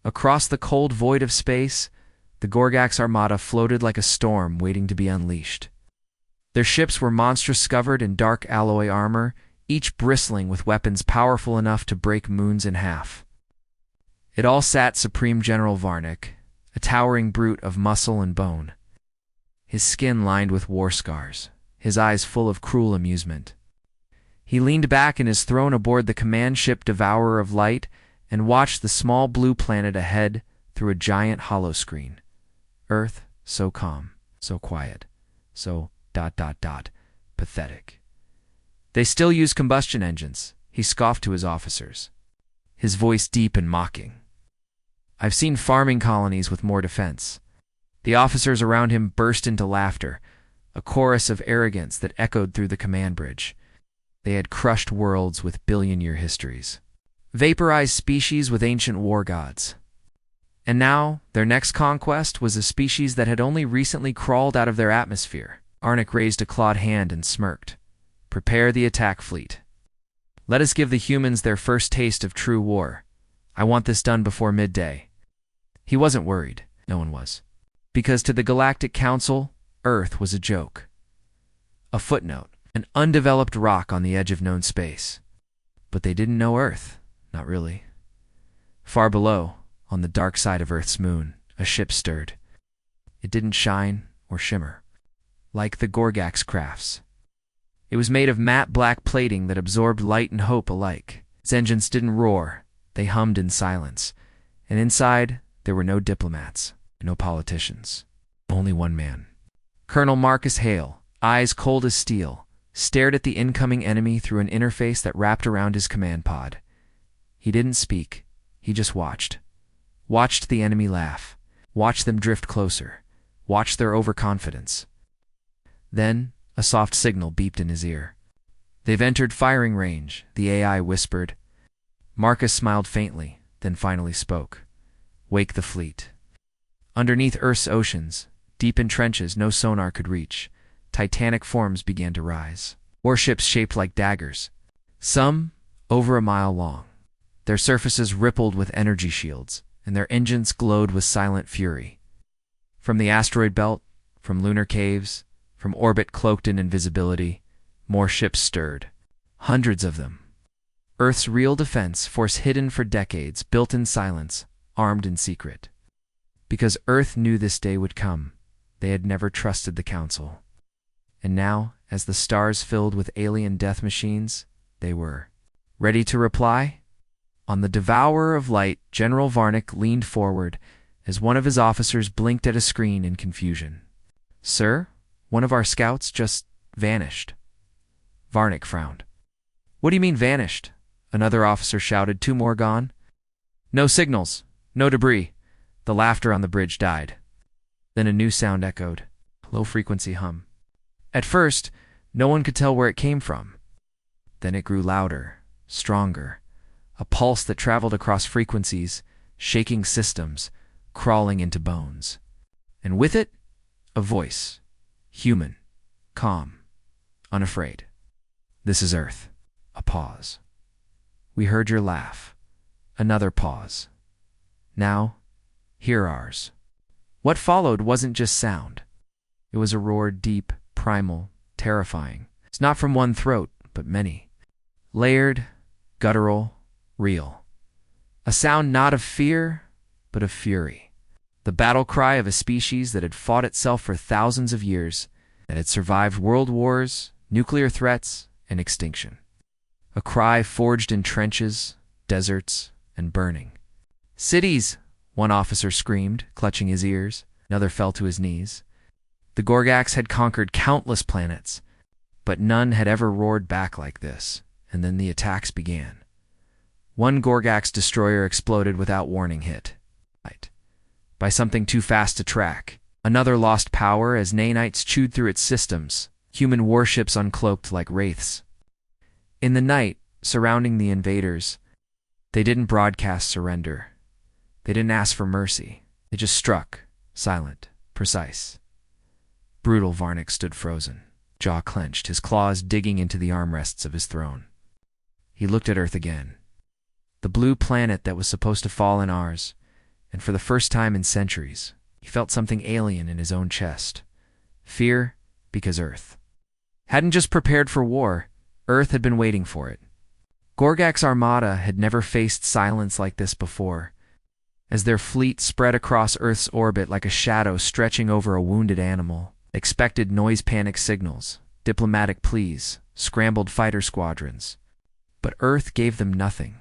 Across the cold void of space, the Gorgax armada floated like a storm waiting to be unleashed. Their ships were monstrous-covered in dark alloy armor, each bristling with weapons powerful enough to break moons in half. It all sat Supreme General Varnick, a towering brute of muscle and bone, his skin lined with war scars, his eyes full of cruel amusement. He leaned back in his throne aboard the command ship Devourer of Light and watched the small blue planet ahead through a giant holoscreen. Earth, so calm, so quiet, so ... pathetic. They still use combustion engines, he scoffed to his officers, his voice deep and mocking. I've seen farming colonies with more defense. The officers around him burst into laughter, a chorus of arrogance that echoed through the command bridge. They had crushed worlds with billion-year histories, vaporized species with ancient war gods. And now, their next conquest was a species that had only recently crawled out of their atmosphere. Arnick raised a clawed hand and smirked. Prepare the attack fleet. Let us give the humans their first taste of true war. I want this done before midday. He wasn't worried. No one was. Because to the Galactic Council, Earth was a joke. A footnote, an undeveloped rock on the edge of known space. But they didn't know Earth. Not really. Far below, on the dark side of Earth's moon, a ship stirred. It didn't shine or shimmer, like the Gorgax crafts. It was made of matte black plating that absorbed light and hope alike. Its engines didn't roar, they hummed in silence. And inside, there were no diplomats, no politicians. Only one man. Colonel Marcus Hale, eyes cold as steel, stared at the incoming enemy through an interface that wrapped around his command pod. He didn't speak, he just watched. Watched the enemy laugh, watched them drift closer, watched their overconfidence. Then, a soft signal beeped in his ear. They've entered firing range, the AI whispered. Marcus smiled faintly, then finally spoke. Wake the fleet. Underneath Earth's oceans, deep in trenches no sonar could reach, titanic forms began to rise. Warships shaped like daggers, some over a mile long. Their surfaces rippled with energy shields, and their engines glowed with silent fury. From the asteroid belt, from lunar caves, from orbit cloaked in invisibility, more ships stirred. Hundreds of them. Earth's real defense force hidden for decades, built in silence, armed in secret. Because Earth knew this day would come, they had never trusted the Council. And now, as the stars filled with alien death machines, they were ready to reply. On the Devourer of Light, General Varnick leaned forward as one of his officers blinked at a screen in confusion. Sir, one of our scouts just vanished. Varnick frowned. What do you mean vanished? Another officer shouted. 2 more gone? No signals, no debris. The laughter on the bridge died. Then a new sound echoed, low-frequency hum. At first, no one could tell where it came from. Then it grew louder, stronger, a pulse that traveled across frequencies, shaking systems, crawling into bones. And with it, a voice, human, calm, unafraid. This is Earth. A pause. We heard your laugh. Another pause. Now, hear ours. What followed wasn't just sound. It was a roar deep, primal, terrifying. It's not from one throat, but many. Layered, guttural, real. A sound not of fear, but of fury. The battle cry of a species that had fought itself for thousands of years, that had survived world wars, nuclear threats, and extinction. A cry forged in trenches, deserts, and burning. Cities, one officer screamed, clutching his ears. Another fell to his knees. The Gorgax had conquered countless planets, but none had ever roared back like this. And then the attacks began. One Gorgax destroyer exploded without warning hit. By something too fast to track. Another lost power as nanites chewed through its systems, human warships uncloaked like wraiths. In the night surrounding the invaders, they didn't broadcast surrender. They didn't ask for mercy. They just struck, silent, precise. Brutal Varnick stood frozen, jaw clenched, his claws digging into the armrests of his throne. He looked at Earth again. The blue planet that was supposed to fall in ours, and for the first time in centuries, he felt something alien in his own chest. Fear, because Earth hadn't just prepared for war, Earth had been waiting for it. Gorgak's armada had never faced silence like this before, as their fleet spread across Earth's orbit like a shadow stretching over a wounded animal. Expected noise panic signals, diplomatic pleas, scrambled fighter squadrons. But Earth gave them nothing.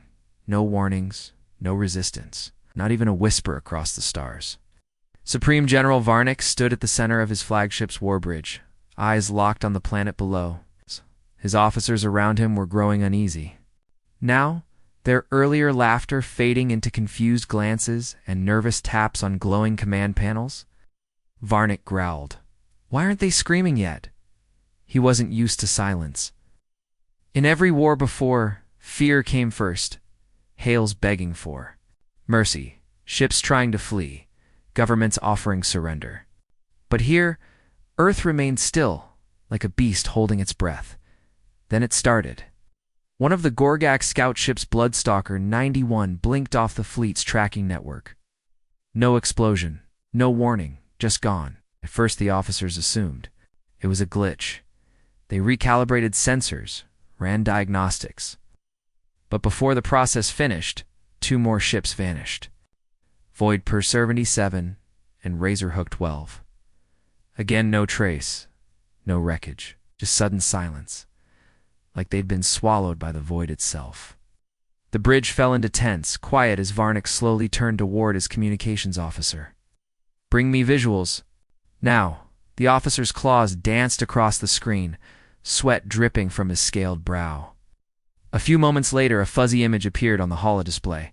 No warnings, no resistance, not even a whisper across the stars. Supreme General Varnick stood at the center of his flagship's warbridge, eyes locked on the planet below. His officers around him were growing uneasy. Now, their earlier laughter fading into confused glances and nervous taps on glowing command panels. Varnick growled. Why aren't they screaming yet? He wasn't used to silence. In every war before, fear came first. Hails begging for mercy, ships trying to flee, governments offering surrender. But here, Earth remained still, like a beast holding its breath. Then it started. One of the Gorgak scout ships, Bloodstalker 91, blinked off the fleet's tracking network. No explosion, no warning, just gone. At first the officers assumed it was a glitch. They recalibrated sensors, ran diagnostics. But before the process finished, 2 more ships vanished. Void Per 77 and Razorhook 12. Again no trace, no wreckage, just sudden silence, like they'd been swallowed by the void itself. The bridge fell into tense, quiet as Varnick slowly turned toward his communications officer. Bring me visuals. Now, the officer's claws danced across the screen, sweat dripping from his scaled brow. A few moments later, a fuzzy image appeared on the holodisplay.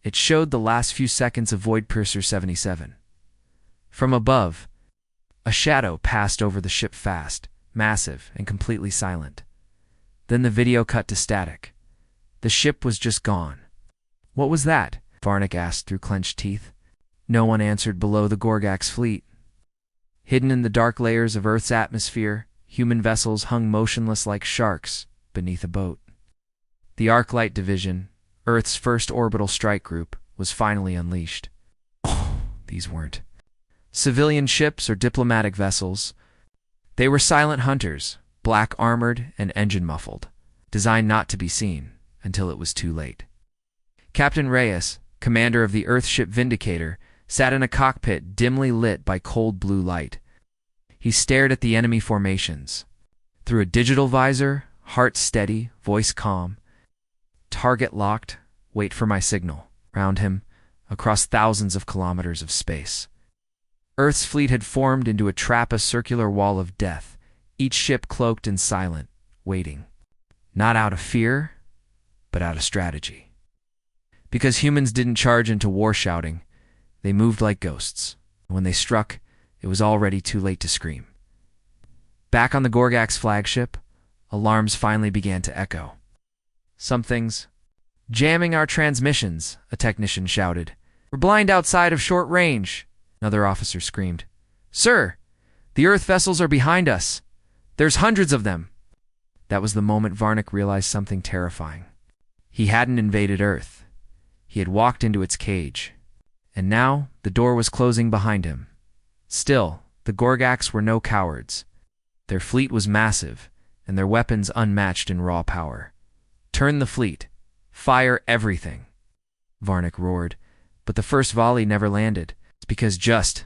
It showed the last few seconds of Void Purser 77. From above, a shadow passed over the ship fast, massive, and completely silent. Then the video cut to static. The ship was just gone. What was that? Varnick asked through clenched teeth. No one answered below the Gorgak's fleet. Hidden in the dark layers of Earth's atmosphere, human vessels hung motionless like sharks beneath a boat. The Arclight Division, Earth's first orbital strike group, was finally unleashed. Oh, these weren't civilian ships or diplomatic vessels. They were silent hunters, black-armored and engine-muffled, designed not to be seen until it was too late. Captain Reyes, commander of the Earthship Vindicator, sat in a cockpit dimly lit by cold blue light. He stared at the enemy formations. Through a digital visor, heart steady, voice calm. Target locked, wait for my signal. Round him, across thousands of kilometers of space. Earth's fleet had formed into a circular wall of death, each ship cloaked and silent, waiting. Not out of fear, but out of strategy. Because humans didn't charge into war shouting, they moved like ghosts. When they struck, it was already too late to scream. Back on the Gorgak's flagship, alarms finally began to echo. Something's jamming our transmissions, a technician shouted. We're blind outside of short range, another officer screamed. Sir, the Earth vessels are behind us. There's hundreds of them. That was the moment Varnick realized something terrifying. He hadn't invaded Earth. He had walked into its cage. And now the door was closing behind him. Still, the Gorgaks were no cowards. Their fleet was massive, and their weapons unmatched in raw power. Turn the fleet. Fire everything, Varnick roared, but the first volley never landed. It's because just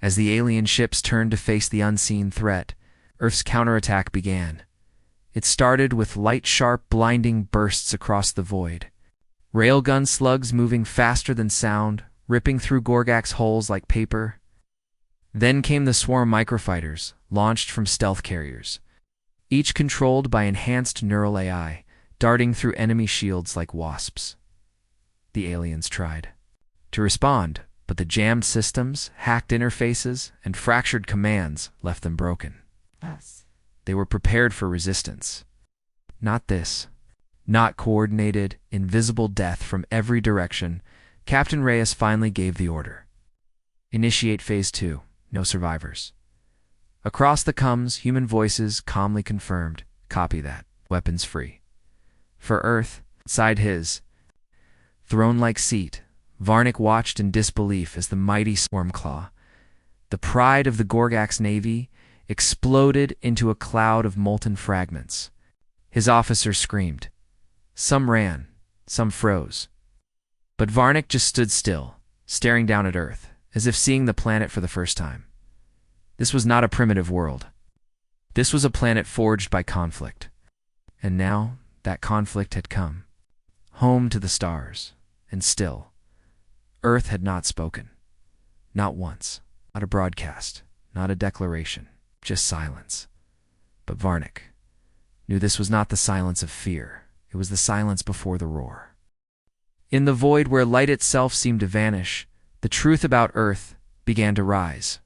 as the alien ships turned to face the unseen threat, Earth's counterattack began. It started with light, sharp, blinding bursts across the void. Railgun slugs moving faster than sound, ripping through Gorgak's hulls like paper. Then came the swarm microfighters, launched from stealth carriers, each controlled by enhanced neural AI, darting through enemy shields like wasps. The aliens tried to respond, but the jammed systems, hacked interfaces, and fractured commands left them broken. They were prepared for resistance. Not this. Not coordinated, invisible death from every direction. Captain Reyes finally gave the order. Initiate Phase 2. No survivors. Across the comms, human voices calmly confirmed. Copy that. Weapons free. For Earth, inside his throne-like seat, Varnick watched in disbelief as the mighty Stormclaw, the pride of the Gorgak's navy, exploded into a cloud of molten fragments. His officers screamed. Some ran, some froze. But Varnick just stood still, staring down at Earth, as if seeing the planet for the first time. This was not a primitive world. This was a planet forged by conflict. And now, that conflict had come. Home to the stars. And still, Earth had not spoken. Not once. Not a broadcast. Not a declaration. Just silence. But Varnick knew this was not the silence of fear. It was the silence before the roar. In the void where light itself seemed to vanish, the truth about Earth began to rise.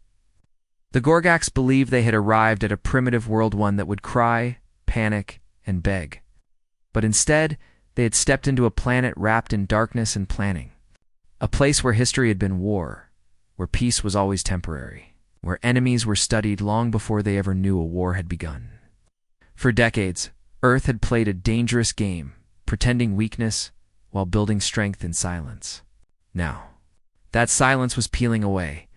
The Gorgaks believed they had arrived at a primitive world, one that would cry, panic, and beg. But instead, they had stepped into a planet wrapped in darkness and planning. A place where history had been war, where peace was always temporary, where enemies were studied long before they ever knew a war had begun. For decades, Earth had played a dangerous game, pretending weakness while building strength in silence. Now, that silence was peeling away,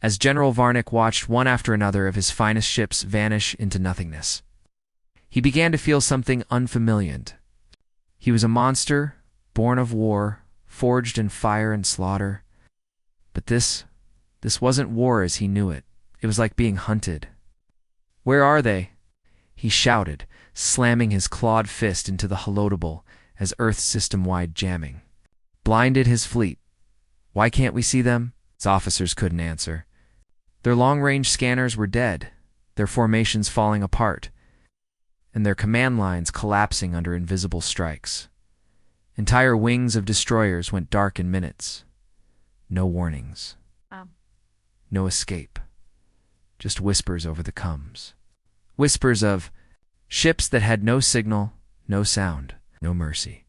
as General Varnick watched one after another of his finest ships vanish into nothingness. He began to feel something unfamiliar. He was a monster, born of war, forged in fire and slaughter. But this wasn't war as he knew it. It was like being hunted. "Where are they?" he shouted, slamming his clawed fist into the holotable as Earth's system-wide jamming. Blinded his fleet. "Why can't we see them?" His officers couldn't answer. Their long-range scanners were dead, their formations falling apart, and their command lines collapsing under invisible strikes. Entire wings of destroyers went dark in minutes. No warnings. No escape. Just whispers over the coms. Whispers of ships that had no signal, no sound, no mercy.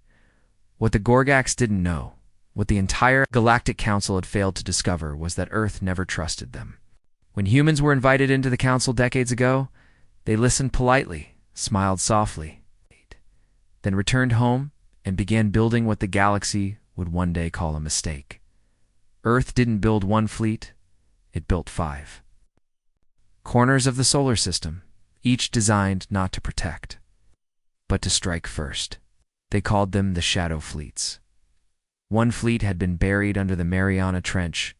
What the Gorgaks didn't know, what the entire Galactic Council had failed to discover, was that Earth never trusted them. When humans were invited into the Council decades ago, they listened politely, smiled softly, then returned home and began building what the galaxy would one day call a mistake. Earth didn't build one fleet, it built 5. Corners of the solar system, each designed not to protect, but to strike first. They called them the Shadow Fleets. One fleet had been buried under the Mariana Trench,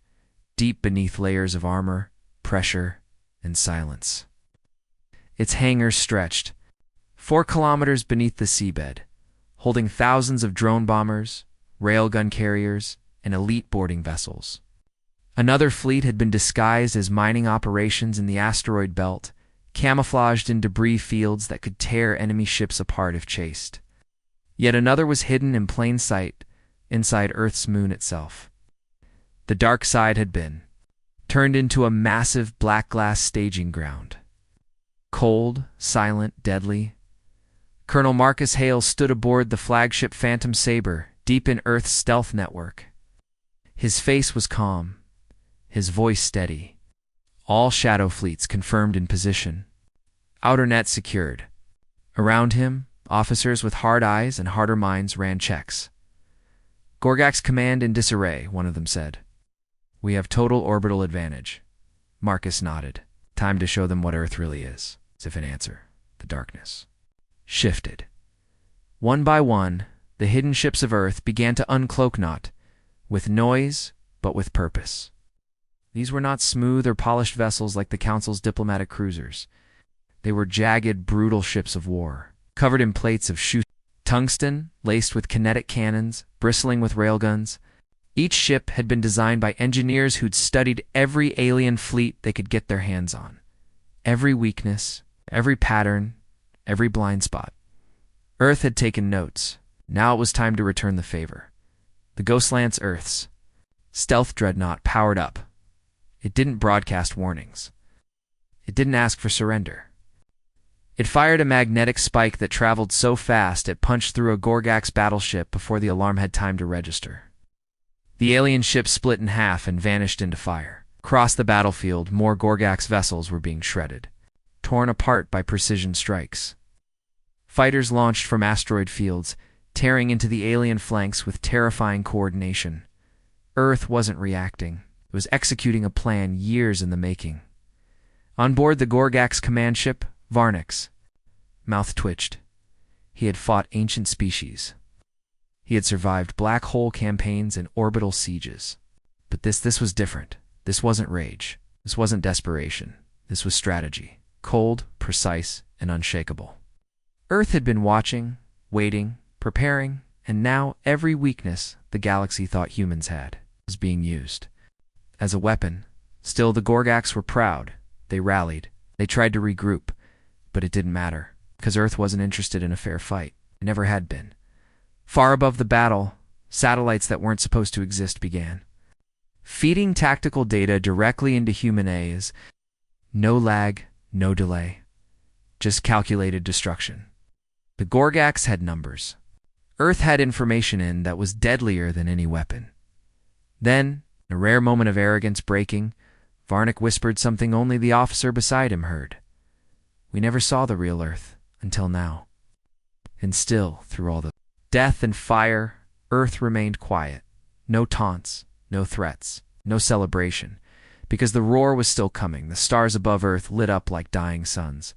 deep beneath layers of armor, pressure, and silence. Its hangars stretched 4 kilometers beneath the seabed, holding thousands of drone bombers, railgun carriers, and elite boarding vessels. Another fleet had been disguised as mining operations in the asteroid belt, camouflaged in debris fields that could tear enemy ships apart if chased. Yet another was hidden in plain sight inside Earth's moon itself. The dark side had been turned into a massive black glass staging ground. Cold, silent, deadly. Colonel Marcus Hale stood aboard the flagship Phantom Saber, deep in Earth's stealth network. His face was calm, his voice steady. All shadow fleets confirmed in position. Outer net secured. Around him, officers with hard eyes and harder minds ran checks. "Gorgak's command in disarray," one of them said. "We have total orbital advantage." Marcus nodded. Time to show them what Earth really is. As if in answer, the darkness shifted. One by one, the hidden ships of Earth began to uncloak, not with noise, but with purpose. These were not smooth or polished vessels like the Council's diplomatic cruisers. They were jagged, brutal ships of war, covered in plates of tungsten, laced with kinetic cannons, bristling with railguns. Each ship had been designed by engineers who'd studied every alien fleet they could get their hands on. Every weakness, every pattern, every blind spot. Earth had taken notes. Now it was time to return the favor. The Ghostlance Earth's stealth dreadnought powered up. It didn't broadcast warnings. It didn't ask for surrender. It fired a magnetic spike that traveled so fast it punched through a Gorgak's battleship before the alarm had time to register. The alien ship split in half and vanished into fire. Across the battlefield, more Gorgak's vessels were being shredded, torn apart by precision strikes. Fighters launched from asteroid fields, tearing into the alien flanks with terrifying coordination. Earth wasn't reacting. It was executing a plan years in the making. On board the Gorgak's command ship, Varnix, mouth twitched. He had fought ancient species. He had survived black hole campaigns and orbital sieges. But this was different. This wasn't rage. This wasn't desperation. This was strategy. Cold, precise, and unshakable. Earth had been watching, waiting, preparing, and now every weakness the galaxy thought humans had was being used as a weapon. Still, the Gorgaks were proud. They rallied. They tried to regroup. But it didn't matter, because Earth wasn't interested in a fair fight. It never had been. Far above the battle, satellites that weren't supposed to exist began. Feeding tactical data directly into human A's. No lag, no delay. Just calculated destruction. The Gorgaks had numbers. Earth had information in that was deadlier than any weapon. Then, in a rare moment of arrogance breaking, Varnick whispered something only the officer beside him heard. We never saw the real Earth until now. And still, through all the death and fire, Earth remained quiet. No taunts, no threats, no celebration. Because the roar was still coming, the stars above Earth lit up like dying suns.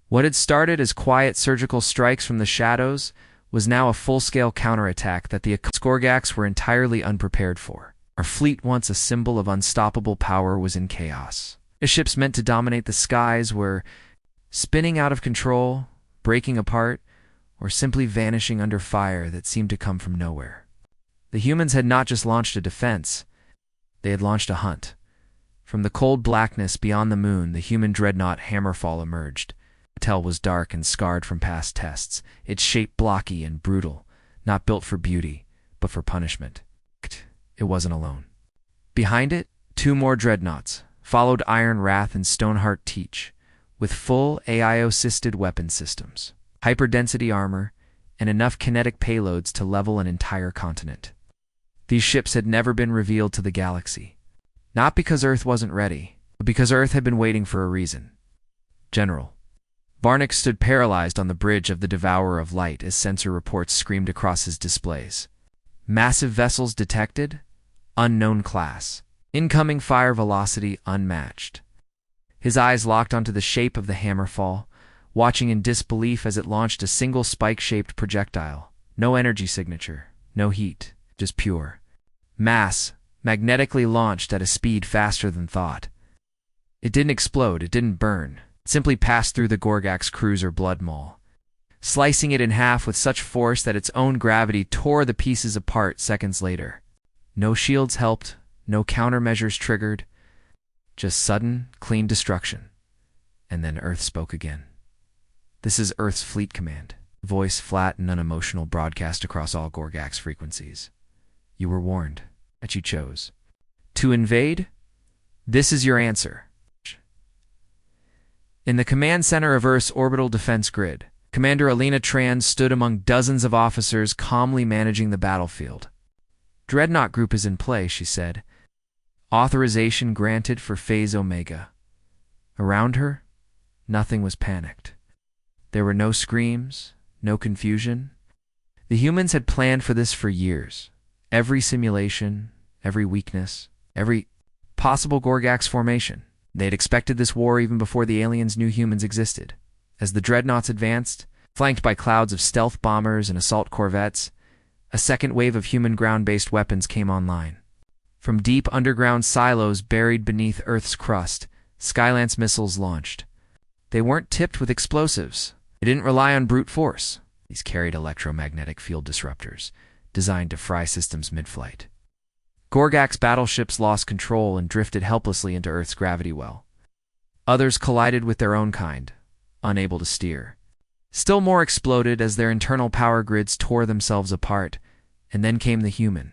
What had started as quiet surgical strikes from the shadows was now a full-scale counterattack that the Gorgaks were entirely unprepared for. Our fleet, once a symbol of unstoppable power, was in chaos. The ships meant to dominate the skies were spinning out of control, breaking apart, or simply vanishing under fire that seemed to come from nowhere. The humans had not just launched a defense, they had launched a hunt. From the cold blackness beyond the moon, the human dreadnought Hammerfall emerged. The tail was dark and scarred from past tests, its shape blocky and brutal, not built for beauty, but for punishment. It wasn't alone. Behind it, two more dreadnoughts, followed Iron Wrath and Stoneheart Teach, with full AI-assisted weapon systems, hyperdensity armor, and enough kinetic payloads to level an entire continent. These ships had never been revealed to the galaxy. Not because Earth wasn't ready, but because Earth had been waiting for a reason. General. Varnick stood paralyzed on the bridge of the Devourer of Light as sensor reports screamed across his displays. Massive vessels detected, unknown class, incoming fire velocity unmatched. His eyes locked onto the shape of the Hammerfall, watching in disbelief as it launched a single spike-shaped projectile. No energy signature, no heat, just pure mass, magnetically launched at a speed faster than thought. It didn't explode, it didn't burn. It simply passed through the Gorgak's cruiser blood maw, slicing it in half with such force that its own gravity tore the pieces apart seconds later. No shields helped, no countermeasures triggered, just sudden, clean destruction. And then Earth spoke again. This is Earth's Fleet Command. Voice flat and unemotional, broadcast across all Gorgak's frequencies. You were warned, that you chose. To invade? This is your answer. In the command center of Earth's orbital defense grid, Commander Alina Tran stood among dozens of officers calmly managing the battlefield. Dreadnought Group is in play, she said. Authorization granted for Phase Omega. Around her, nothing was panicked. There were no screams, no confusion. The humans had planned for this for years. Every simulation, every weakness, every possible Gorgak's formation. They had expected this war even before the aliens knew humans existed. As the dreadnoughts advanced, flanked by clouds of stealth bombers and assault corvettes, a second wave of human ground-based weapons came online. From deep underground silos buried beneath Earth's crust, Skylance missiles launched. They weren't tipped with explosives. They didn't rely on brute force. These carried electromagnetic field disruptors, designed to fry systems mid-flight. Gorgak's battleships lost control and drifted helplessly into Earth's gravity well. Others collided with their own kind, unable to steer. Still more exploded as their internal power grids tore themselves apart, and then came the human.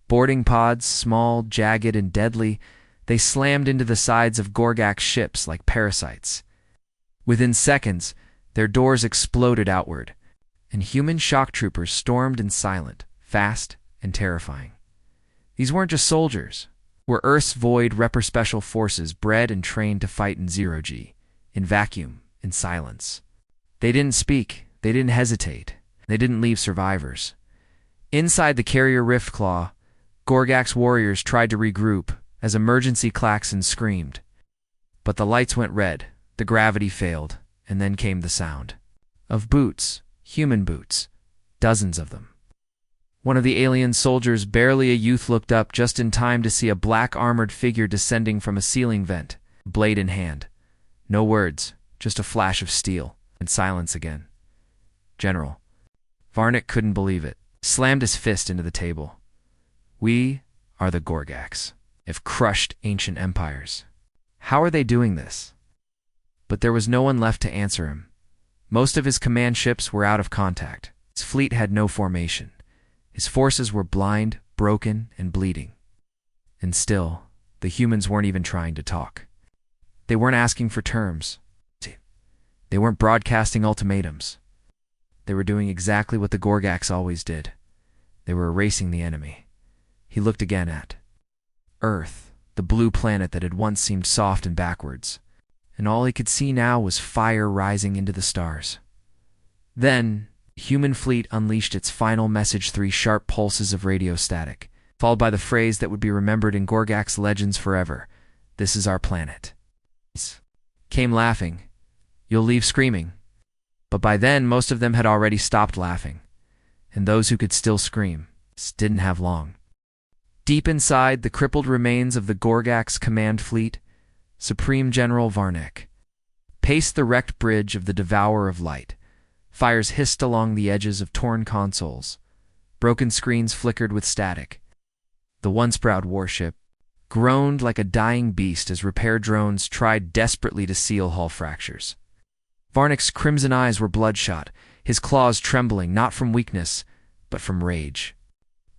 Boarding pods, small, jagged, and deadly, they slammed into the sides of Gorgak's ships like parasites. Within seconds, their doors exploded outward, and human shock troopers stormed in silent, fast, and terrifying. These weren't just soldiers. Were Earth's void Repper Special Forces bred and trained to fight in zero-G, in vacuum, in silence. They didn't speak, they didn't hesitate, they didn't leave survivors. Inside the carrier Riftclaw, Gorgak's warriors tried to regroup as emergency klaxons screamed. But the lights went red, the gravity failed, and then came the sound of boots, human boots, dozens of them. One of the alien soldiers, barely a youth, looked up just in time to see a black armored figure descending from a ceiling vent, blade in hand. No words, just a flash of steel, and silence again. General. Varnick couldn't believe it, slammed his fist into the table. We are the Gorgaks, have crushed ancient empires. How are they doing this? But there was no one left to answer him. Most of his command ships were out of contact. His fleet had no formation. His forces were blind, broken, and bleeding. And still, the humans weren't even trying to talk. They weren't asking for terms. They weren't broadcasting ultimatums. They were doing exactly what the Gorgaks always did. They were erasing the enemy. He looked again at Earth, the blue planet that had once seemed soft and backwards, and all he could see now was fire rising into the stars. Then, the human fleet unleashed its final message, 3 sharp pulses of radio static, followed by the phrase that would be remembered in Gorgak's legends forever: "This is our planet." Came laughing. "You'll leave screaming." But by then, most of them had already stopped laughing, and those who could still scream didn't have long. Deep inside the crippled remains of the Gorgak's command fleet, Supreme General Varnick paced the wrecked bridge of the Devourer of Light. Fires hissed along the edges of torn consoles. Broken screens flickered with static. The once proud warship groaned like a dying beast as repair drones tried desperately to seal hull fractures. Varnick's crimson eyes were bloodshot, his claws trembling not from weakness, but from rage.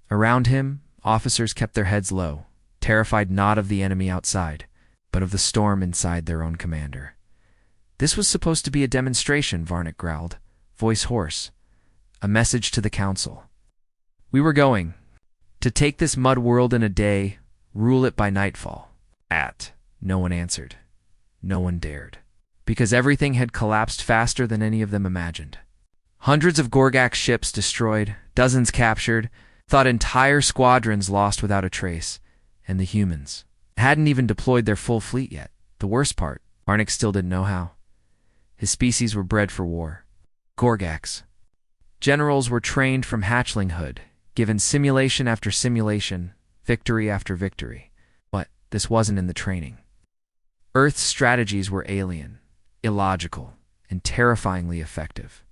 Around him, officers kept their heads low, terrified not of the enemy outside, but of the storm inside their own commander. This was supposed to be a demonstration, Varnick growled, voice hoarse. A message to the council. We were going to take this mud world in a day, rule it by nightfall. No one answered. No one dared. Because everything had collapsed faster than any of them imagined. Hundreds of Gorgak ships destroyed, dozens captured, thought entire squadrons lost without a trace, and the humans hadn't even deployed their full fleet yet. The worst part, Varnick still didn't know how. His species were bred for war. Gorgaks. Generals were trained from hatchlinghood, given simulation after simulation, victory after victory. But this wasn't in the training. Earth's strategies were alien, illogical, and terrifyingly effective.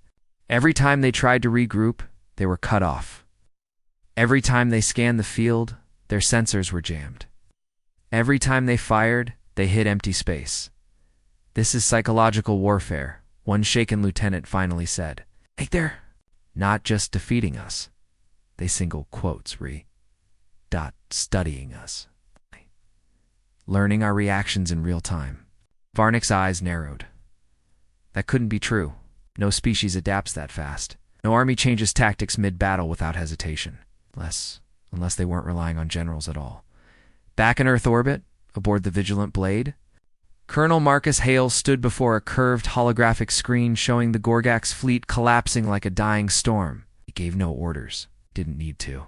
Every time they tried to regroup, they were cut off. Every time they scanned the field, their sensors were jammed. Every time they fired, they hit empty space. This is psychological warfare, one shaken lieutenant finally said. They're not just defeating us. They single quotes studying us. Learning our reactions in real time. Varnick's eyes narrowed. That couldn't be true. No species adapts that fast. No army changes tactics mid-battle without hesitation. Unless they weren't relying on generals at all. Back in Earth orbit, aboard the Vigilant Blade, Colonel Marcus Hale stood before a curved holographic screen showing the Gorgak's fleet collapsing like a dying storm. He gave no orders. Didn't need to.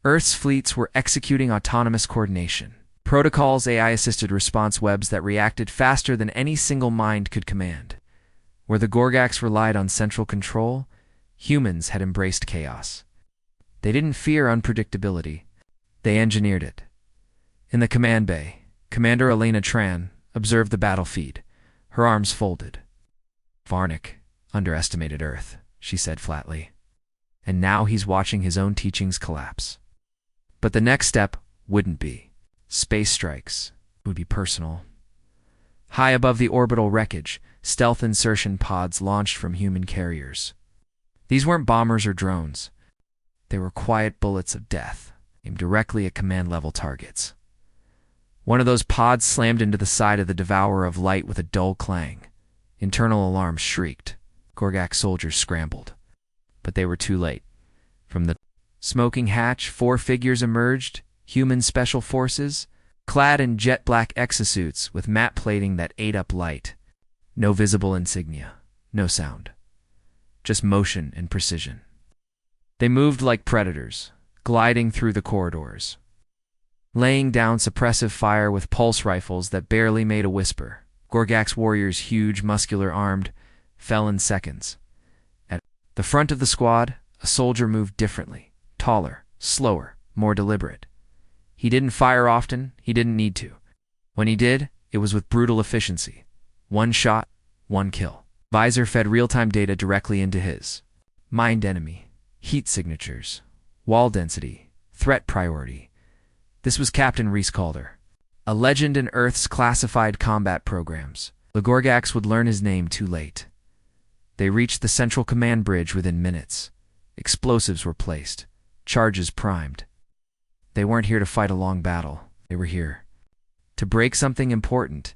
Earth's fleets were executing autonomous coordination. Protocols, AI-assisted response webs that reacted faster than any single mind could command. Where the Gorgaks relied on central control, humans had embraced chaos. They didn't fear unpredictability. They engineered it. In the command bay, Commander Elena Tran observed the battle feed, her arms folded. Varnick underestimated Earth, she said flatly. And now he's watching his own teachings collapse. But the next step wouldn't be space strikes. It would be personal. High above the orbital wreckage, stealth insertion pods launched from human carriers. These weren't bombers or drones. They were quiet bullets of death, aimed directly at command-level targets. One of those pods slammed into the side of the Devourer of Light with a dull clang. Internal alarms shrieked. Gorgak soldiers scrambled. But they were too late. From the smoking hatch, 4 figures emerged, human special forces, clad in jet-black exosuits with matte plating that ate up light. No visible insignia, no sound. Just motion and precision. They moved like predators, gliding through the corridors, laying down suppressive fire with pulse rifles that barely made a whisper. Gorgak's warriors, huge, muscular, armed, fell in seconds. At the front of the squad, a soldier moved differently, taller, slower, more deliberate. He didn't fire often, he didn't need to. When he did, it was with brutal efficiency. One shot, one kill. Visor fed real-time data directly into his mind: enemy, heat signatures, wall density, threat priority. This was Captain Reese Calder, a legend in Earth's classified combat programs. The Gorgaks would learn his name too late. They reached the central command bridge within minutes. Explosives were placed, charges primed. They weren't here to fight a long battle. They were here to break something important.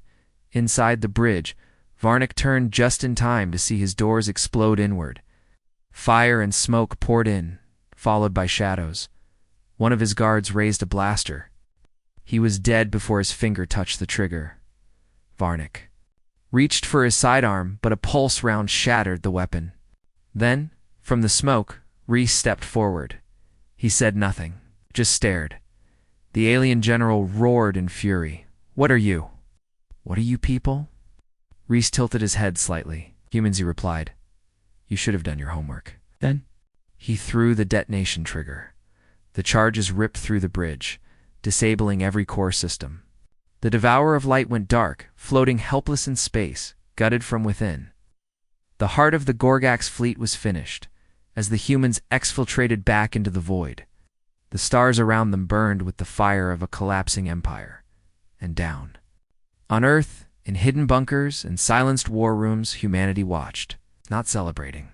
Inside the bridge, Varnick turned just in time to see his doors explode inward. Fire and smoke poured in, followed by shadows. One of his guards raised a blaster. He was dead before his finger touched the trigger. Varnick reached for his sidearm, but a pulse round shattered the weapon. Then, from the smoke, Reese stepped forward. He said nothing, just stared. The alien general roared in fury. "What are you?" "What are you people?" Reese tilted his head slightly. "Humans," he replied. "You should have done your homework." Then he threw the detonation trigger. The charges ripped through the bridge, disabling every core system. The Devourer of Light went dark, floating helpless in space, gutted from within. The heart of the Gorgak's fleet was finished, as the humans exfiltrated back into the void. The stars around them burned with the fire of a collapsing empire. And down on Earth, in hidden bunkers and silenced war rooms, humanity watched, not celebrating,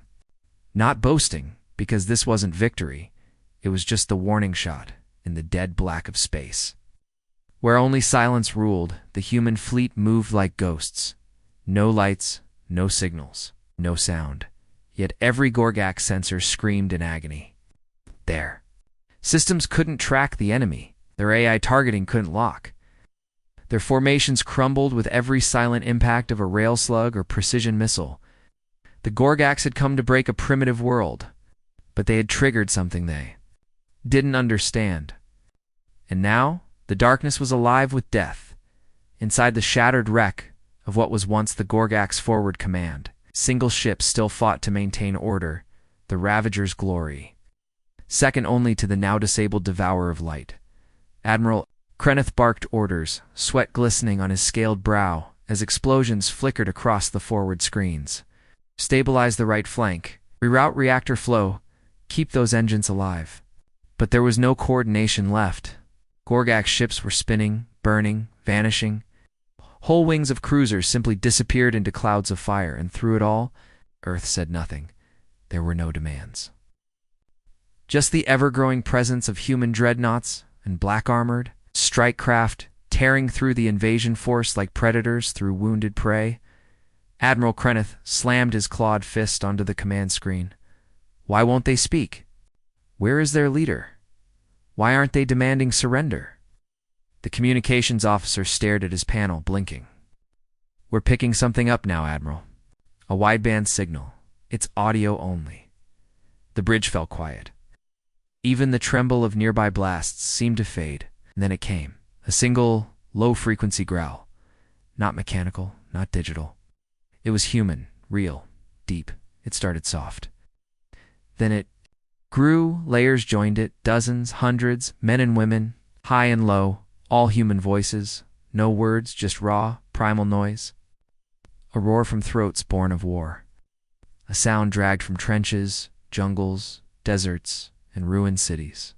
not boasting, because this wasn't victory. It was just the warning shot in the dead black of space. Where only silence ruled, the human fleet moved like ghosts. No lights, no signals, no sound. Yet every Gorgak sensor screamed in agony. There. Systems couldn't track the enemy. Their AI targeting couldn't lock. Their formations crumbled with every silent impact of a rail slug or precision missile. The Gorgaks had come to break a primitive world, but they had triggered something they didn't understand. And now, the darkness was alive with death. Inside the shattered wreck of what was once the Gorgak's forward command, single ships still fought to maintain order, the Ravager's glory, second only to the now disabled Devourer of Light. Admiral Kreneth barked orders, sweat glistening on his scaled brow as explosions flickered across the forward screens. Stabilize the right flank, reroute reactor flow, keep those engines alive. But there was no coordination left. Gorgak ships were spinning, burning, vanishing. Whole wings of cruisers simply disappeared into clouds of fire, and through it all, Earth said nothing. There were no demands. Just the ever-growing presence of human dreadnoughts and black-armored strike craft tearing through the invasion force like predators through wounded prey. Admiral Kreneth slammed his clawed fist onto the command screen. Why won't they speak? Where is their leader? Why aren't they demanding surrender? The communications officer stared at his panel, blinking. "We're picking something up now, Admiral. A wideband signal. It's audio only." The bridge fell quiet. Even the tremble of nearby blasts seemed to fade. And then it came. A single, low-frequency growl. Not mechanical, not digital. It was human, real, deep. It started soft. Then it grew, layers joined it, dozens, hundreds, men and women, high and low, all human voices, no words, just raw, primal noise. A roar from throats born of war. A sound dragged from trenches, jungles, deserts, and ruined cities.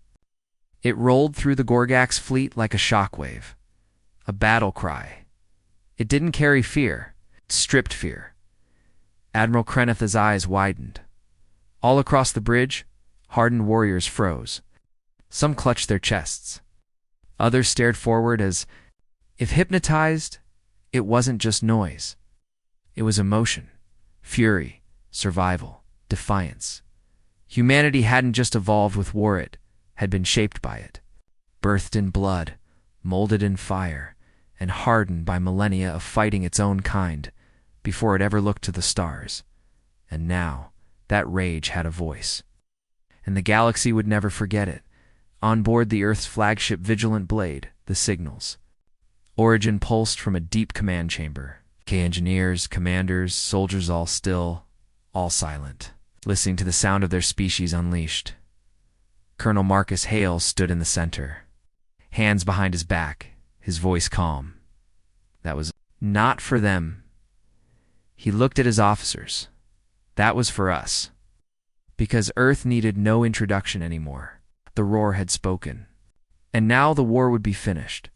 It rolled through the Gorgak's fleet like a shockwave, a battle cry. It didn't carry fear, it stripped fear. Admiral Kreneth's eyes widened. All across the bridge, hardened warriors froze. Some clutched their chests. Others stared forward as if hypnotized. It wasn't just noise. It was emotion, fury, survival, defiance. Humanity hadn't just evolved with war, it had been shaped by it, birthed in blood, molded in fire, and hardened by millennia of fighting its own kind before it ever looked to the stars. And now, that rage had a voice. And the galaxy would never forget it. On board the Earth's flagship Vigilant Blade, the signals. Origin pulsed from a deep command chamber. Engineers, commanders, soldiers all still, all silent, listening to the sound of their species unleashed. Colonel Marcus Hale stood in the center, hands behind his back, his voice calm. That was not for them. He looked at his officers. That was for us. Because Earth needed no introduction anymore. The roar had spoken. And now the war would be finished.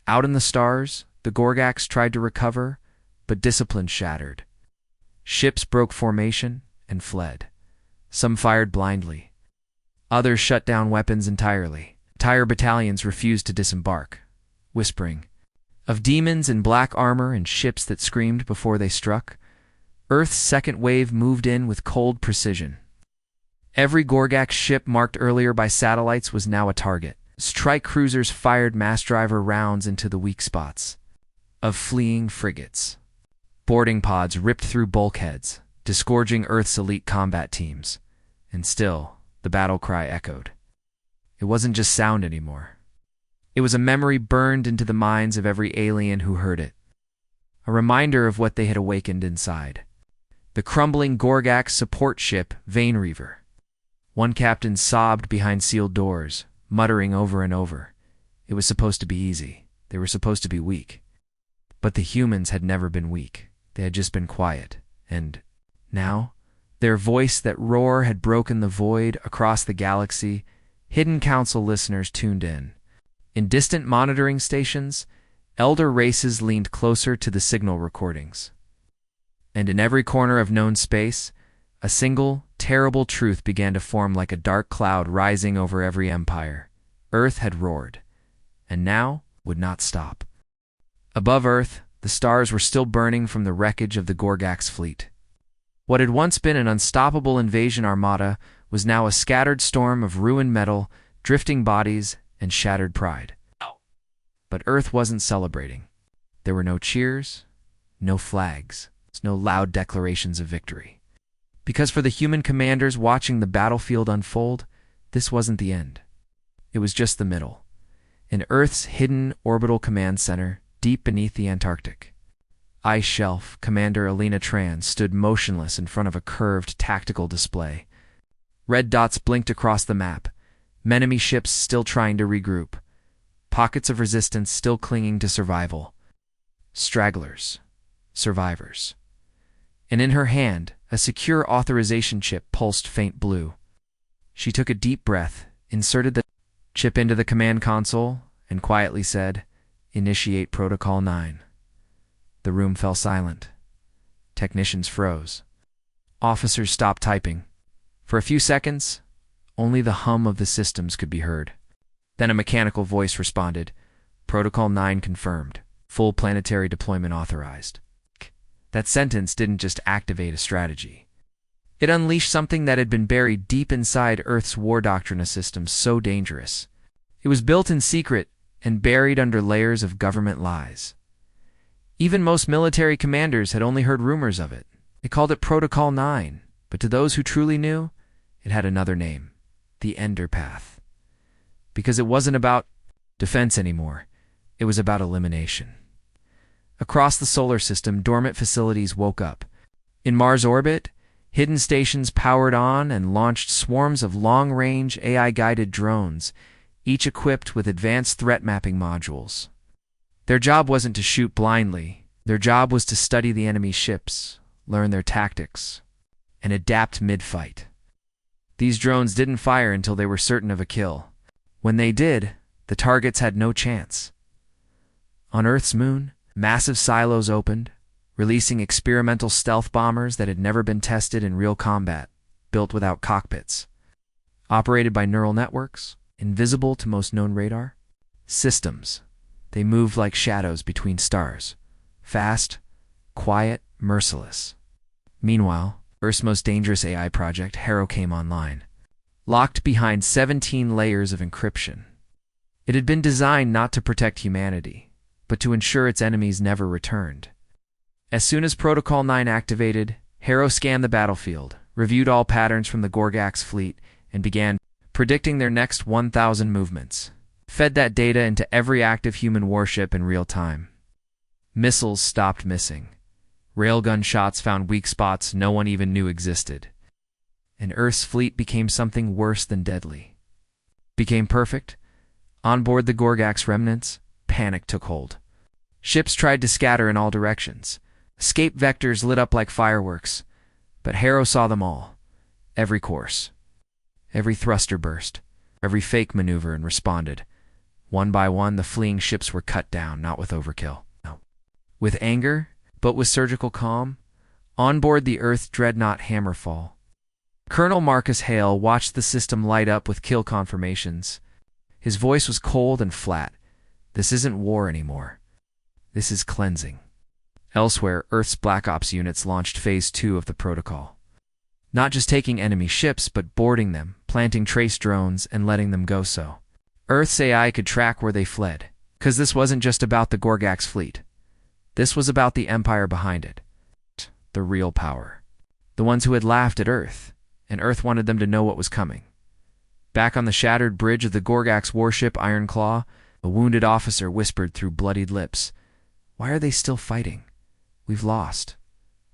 Out in the stars, the Gorgax tried to recover, but discipline shattered. Ships broke formation and fled. Some fired blindly. Others shut down weapons entirely. Entire battalions refused to disembark, whispering of demons in black armor and ships that screamed before they struck. Earth's second wave moved in with cold precision. Every Gorgax ship marked earlier by satellites was now a target. Strike cruisers fired mass driver rounds into the weak spots of fleeing frigates. Boarding pods ripped through bulkheads, disgorging Earth's elite combat teams. And still, the battle cry echoed. It wasn't just sound anymore. It was a memory burned into the minds of every alien who heard it. A reminder of what they had awakened inside. The crumbling Gorgax support ship, Vanereaver. One captain sobbed behind sealed doors, muttering over and over. It was supposed to be easy. They were supposed to be weak. But the humans had never been weak. They had just been quiet. And now, their voice that roar had broken the void across the galaxy. Hidden Council listeners tuned in. In distant monitoring stations, elder races leaned closer to the signal recordings. And in every corner of known space, a single, terrible truth began to form like a dark cloud rising over every empire. Earth had roared, and now would not stop. Above Earth, the stars were still burning from the wreckage of the Gorgax fleet. What had once been an unstoppable invasion armada was now a scattered storm of ruined metal, drifting bodies, and shattered pride. But Earth wasn't celebrating. There were no cheers, no flags, no loud declarations of victory. Because for the human commanders watching the battlefield unfold, this wasn't the end. It was just the middle. In Earth's hidden orbital command center, deep beneath the Antarctic. Ice Shelf Commander Alina Tran stood motionless in front of a curved tactical display. Red dots blinked across the map, enemy ships still trying to regroup, pockets of resistance still clinging to survival. Stragglers, survivors. And in her hand, a secure authorization chip pulsed faint blue. She took a deep breath, inserted the chip into the command console, and quietly said, "Initiate Protocol 9. The room fell silent. Technicians froze. Officers stopped typing. For a few seconds, only the hum of the systems could be heard. Then a mechanical voice responded, "Protocol 9 confirmed. Full planetary deployment authorized." That sentence didn't just activate a strategy. It unleashed something that had been buried deep inside Earth's war doctrine system so dangerous. It was built in secret and buried under layers of government lies. Even most military commanders had only heard rumors of it. They called it Protocol 9, but to those who truly knew, it had another name, the Ender Path. Because it wasn't about defense anymore, it was about elimination. Across the solar system, dormant facilities woke up. In Mars orbit, hidden stations powered on and launched swarms of long-range AI-guided drones, each equipped with advanced threat mapping modules. Their job wasn't to shoot blindly. Their job was to study the enemy's ships, learn their tactics, and adapt mid-fight. These drones didn't fire until they were certain of a kill. When they did, the targets had no chance. On Earth's moon, massive silos opened, releasing experimental stealth bombers that had never been tested in real combat, built without cockpits. Operated by neural networks, invisible to most known radar. Systems. They moved like shadows between stars. Fast, quiet, merciless. Meanwhile, Earth's most dangerous AI project, Harrow, came online. Locked behind 17 layers of encryption. It had been designed not to protect humanity, but to ensure its enemies never returned. As soon as Protocol 9 activated, Harrow scanned the battlefield, reviewed all patterns from the Gorgax fleet, and began predicting their next 1,000 movements. Fed that data into every active human warship in real time. Missiles stopped missing. Railgun shots found weak spots no one even knew existed. And Earth's fleet became something worse than deadly. Became perfect. On board the Gorgak's remnants, panic took hold. Ships tried to scatter in all directions. Escape vectors lit up like fireworks. But Harrow saw them all. Every course. Every thruster burst. Every fake maneuver and responded. One by one, the fleeing ships were cut down, not with overkill. No. With anger, but with surgical calm, on board the Earth dreadnought Hammerfall. Colonel Marcus Hale watched the system light up with kill confirmations. His voice was cold and flat. This isn't war anymore. This is cleansing. Elsewhere, Earth's Black Ops units launched Phase 2 of the protocol. Not just taking enemy ships, but boarding them, planting trace drones, and letting them go so. Earth's AI could track where they fled, because this wasn't just about the Gorgak's fleet. This was about the empire behind it. The real power. The ones who had laughed at Earth, and Earth wanted them to know what was coming. Back on the shattered bridge of the Gorgak's warship Ironclaw, a wounded officer whispered through bloodied lips, "Why are they still fighting? We've lost.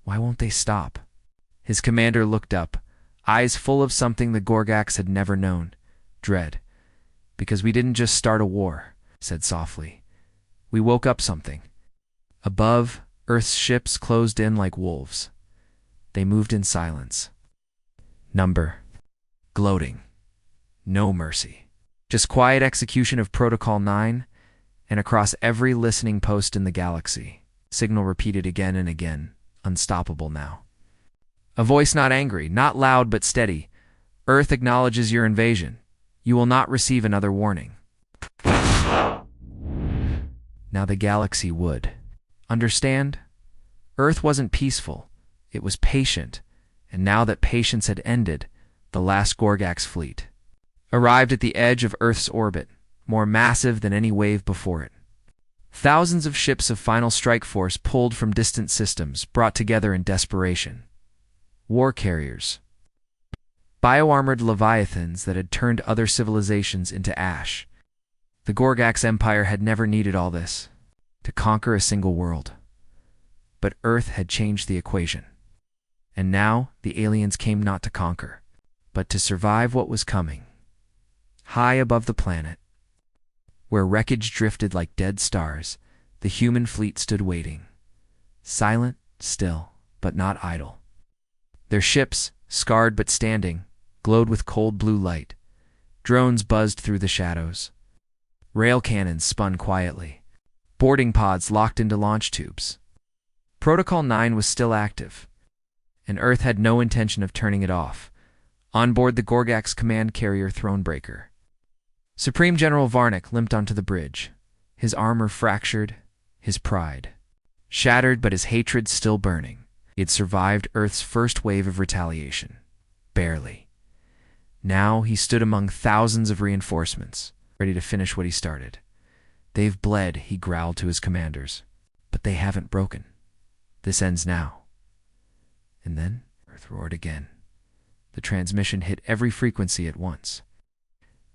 Why won't they stop?" His commander looked up, eyes full of something the Gorgaks had never known, dread. "Because we didn't just start a war," said softly. "We woke up something." Above, Earth's ships closed in like wolves. They moved in silence. Number. Gloating. No mercy. Just quiet execution of Protocol 9, and across every listening post in the galaxy. Signal repeated again and again, unstoppable now. A voice not angry, not loud but steady. "Earth acknowledges your invasion. You will not receive another warning." Now the galaxy would. Understand? Earth wasn't peaceful. It was patient. And now that patience had ended, the last Gorgak's fleet arrived at the edge of Earth's orbit, more massive than any wave before it. Thousands of ships of Final Strike Force pulled from distant systems, brought together in desperation. War carriers. Bioarmored leviathans that had turned other civilizations into ash. The Gorgak's empire had never needed all this to conquer a single world. But Earth had changed the equation. And now the aliens came not to conquer, but to survive what was coming. High above the planet, where wreckage drifted like dead stars, the human fleet stood waiting. Silent, still, but not idle. Their ships, scarred but standing, glowed with cold blue light. Drones buzzed through the shadows. Rail cannons spun quietly. Boarding pods locked into launch tubes. Protocol 9 was still active, and Earth had no intention of turning it off. On board the Gorgak's command carrier Thronebreaker, Supreme General Varnick limped onto the bridge, his armor fractured, his pride shattered, but his hatred still burning. He had survived Earth's first wave of retaliation. Barely. Now he stood among thousands of reinforcements, ready to finish what he started. "They've bled," he growled to his commanders, "but they haven't broken. This ends now." And then Earth roared again. The transmission hit every frequency at once.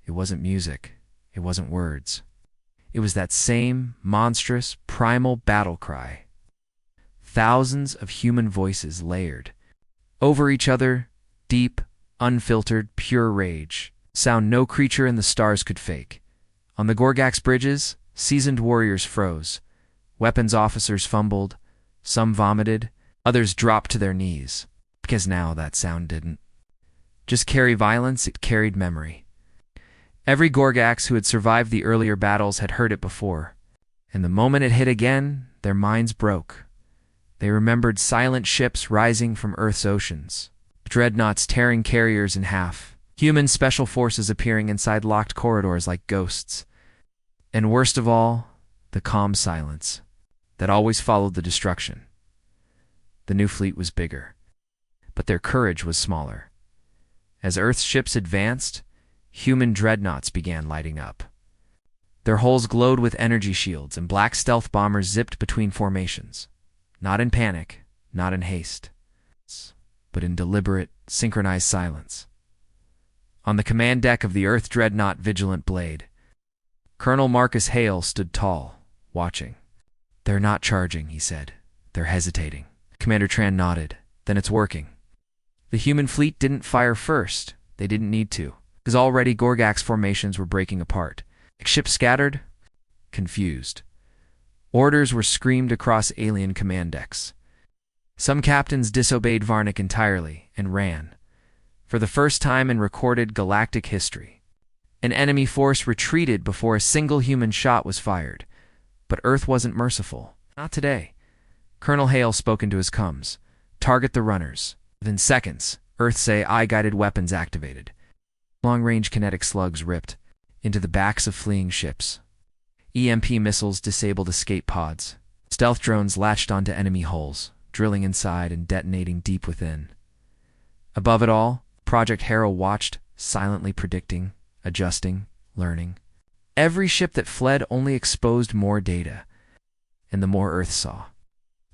It wasn't music. It wasn't words. It was that same monstrous, primal battle cry. Thousands of human voices layered over each other, deep, unfiltered, pure rage, sound no creature in the stars could fake. On the Gorgak's bridges, seasoned warriors froze. Weapons officers fumbled. Some vomited. Others dropped to their knees. Because now that sound didn't just carry violence, it carried memory. Every Gorgaks who had survived the earlier battles had heard it before. And the moment it hit again, their minds broke. They remembered silent ships rising from Earth's oceans, dreadnoughts tearing carriers in half, human special forces appearing inside locked corridors like ghosts. And worst of all, the calm silence that always followed the destruction. The new fleet was bigger, but their courage was smaller. As Earth's ships advanced, human dreadnoughts began lighting up. Their hulls glowed with energy shields, and black stealth bombers zipped between formations. Not in panic, not in haste, but in deliberate, synchronized silence. On the command deck of the Earth Dreadnought Vigilant Blade, Colonel Marcus Hale stood tall, watching. "They're not charging," he said. "They're hesitating." Commander Tran nodded. "Then it's working." The human fleet didn't fire first. They didn't need to, because already Gorgak's formations were breaking apart. Ships scattered, confused. Orders were screamed across alien command decks. Some captains disobeyed Varnick entirely and ran. For the first time in recorded galactic history, an enemy force retreated before a single human shot was fired. But Earth wasn't merciful. Not today. Colonel Hale spoke into his comms. "Target the runners." Within seconds, Earth's AI-guided weapons activated. Long-range kinetic slugs ripped into the backs of fleeing ships. EMP missiles disabled escape pods. Stealth drones latched onto enemy hulls, drilling inside and detonating deep within. Above it all, Project Harrow watched, silently predicting, adjusting, learning. Every ship that fled only exposed more data, and the more Earth saw,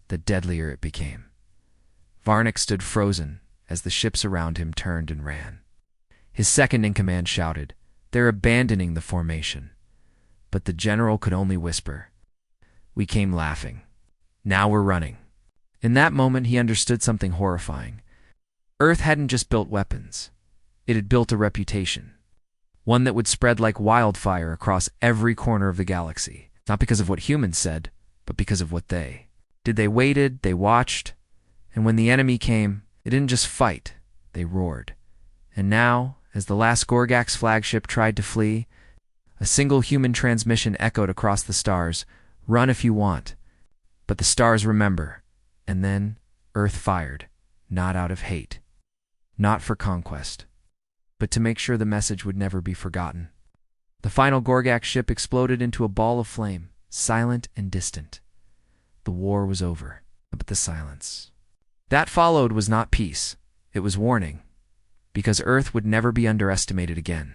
the deadlier it became. Varnick stood frozen as the ships around him turned and ran. His second-in-command shouted, "They're abandoning the formation." But the general could only whisper, "We came laughing. Now we're running." In that moment, he understood something horrifying. Earth hadn't just built weapons. It had built a reputation. One that would spread like wildfire across every corner of the galaxy. Not because of what humans said, but because of what they did. They waited, they watched, and when the enemy came, they didn't just fight, they roared. And now, as the last Gorgak's flagship tried to flee, a single human transmission echoed across the stars, "Run if you want." But the stars remember, and then Earth fired, not out of hate, not for conquest, but to make sure the message would never be forgotten. The final Gorgak ship exploded into a ball of flame, silent and distant. The war was over, but the silence that followed was not peace, it was warning, because Earth would never be underestimated again.